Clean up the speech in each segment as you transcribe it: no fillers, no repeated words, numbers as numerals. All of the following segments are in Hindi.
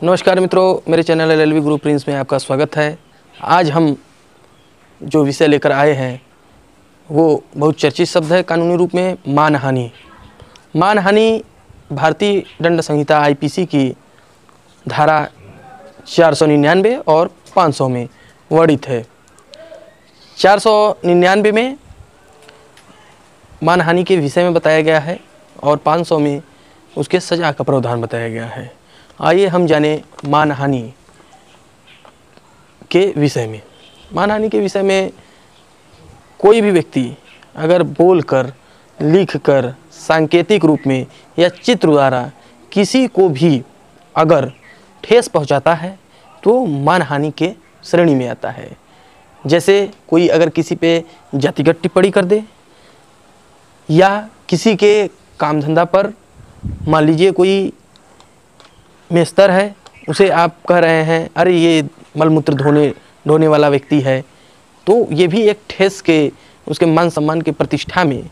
नमस्कार मित्रों, मेरे चैनल LLB ग्रुप प्रिंस में आपका स्वागत है। आज हम जो विषय लेकर आए हैं वो बहुत चर्चित शब्द है कानूनी रूप में, मानहानि। मानहानि भारतीय दंड संहिता IPC की धारा 499 और 500 में वर्णित है। 499 में मानहानि के विषय में बताया गया है और 500 में उसके सज़ा का प्रावधान बताया गया है। आइए हम जाने मानहानि के विषय में। मानहानि के विषय में कोई भी व्यक्ति अगर बोलकर, लिखकर, सांकेतिक रूप में या चित्र द्वारा किसी को भी अगर ठेस पहुंचाता है तो मानहानि के श्रेणी में आता है। जैसे कोई अगर किसी पे जातिगत टिप्पणी कर दे या किसी के काम धंधा पर, मान लीजिए कोई मेस्तर है, उसे आप कह रहे हैं अरे ये मलमूत्र ढोने वाला व्यक्ति है, तो ये भी एक ठेस के उसके मान सम्मान के प्रतिष्ठा में,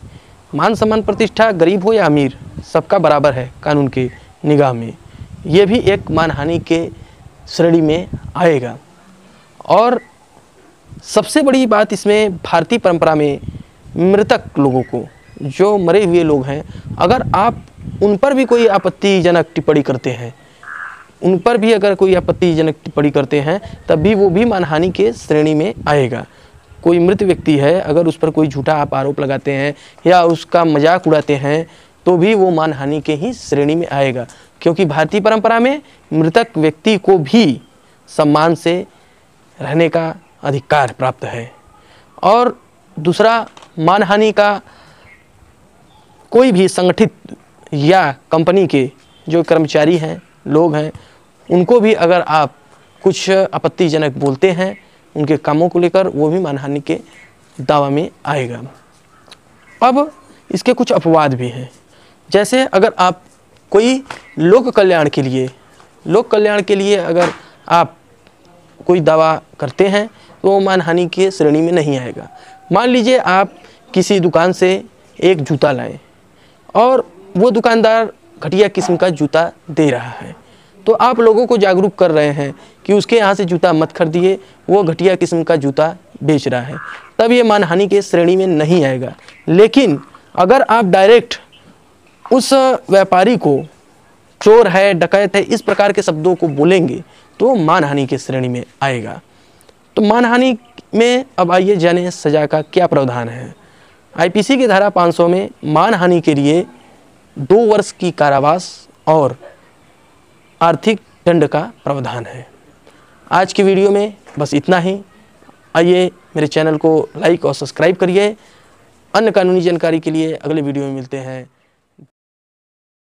मान सम्मान प्रतिष्ठा गरीब हो या अमीर सबका बराबर है कानून के निगाह में, ये भी एक मानहानि के श्रेणी में आएगा। और सबसे बड़ी बात इसमें भारतीय परंपरा में मृतक लोगों को, जो मरे हुए लोग हैं, अगर आप उन पर भी कोई आपत्तिजनक टिप्पणी करते हैं, उन पर भी अगर कोई आपत्तिजनक टिप्पणी करते हैं तब भी वो भी मानहानि के श्रेणी में आएगा। कोई मृत व्यक्ति है, अगर उस पर कोई झूठा आप आरोप लगाते हैं या उसका मजाक उड़ाते हैं तो भी वो मानहानि के ही श्रेणी में आएगा, क्योंकि भारतीय परंपरा में मृतक व्यक्ति को भी सम्मान से रहने का अधिकार प्राप्त है। और दूसरा, मानहानि का कोई भी संगठित या कंपनी के जो कर्मचारी हैं, लोग हैं, उनको भी अगर आप कुछ आपत्तिजनक बोलते हैं उनके कामों को लेकर, वो भी मानहानि के दावा में आएगा। अब इसके कुछ अपवाद भी हैं। जैसे अगर आप कोई लोक कल्याण के लिए अगर आप कोई दावा करते हैं तो वो मानहानि के श्रेणी में नहीं आएगा। मान लीजिए आप किसी दुकान से एक जूता लाएं और वो दुकानदार घटिया किस्म का जूता दे रहा है, तो आप लोगों को जागरूक कर रहे हैं कि उसके यहाँ से जूता मत खरीदिए, वो घटिया किस्म का जूता बेच रहा है, तब ये मानहानि के श्रेणी में नहीं आएगा। लेकिन अगर आप डायरेक्ट उस व्यापारी को चोर है, डकैत है, इस प्रकार के शब्दों को बोलेंगे तो मानहानि के श्रेणी में आएगा। तो मानहानि में अब आइए जाने सज़ा का क्या प्रावधान है। IPC की धारा 500 में मानहानि के लिए 2 वर्ष की कारावास और आर्थिक दंड का प्रावधान है। आज की वीडियो में बस इतना ही। आइए मेरे चैनल को लाइक और सब्सक्राइब करिए। अन्य कानूनी जानकारी के लिए अगले वीडियो में मिलते हैं।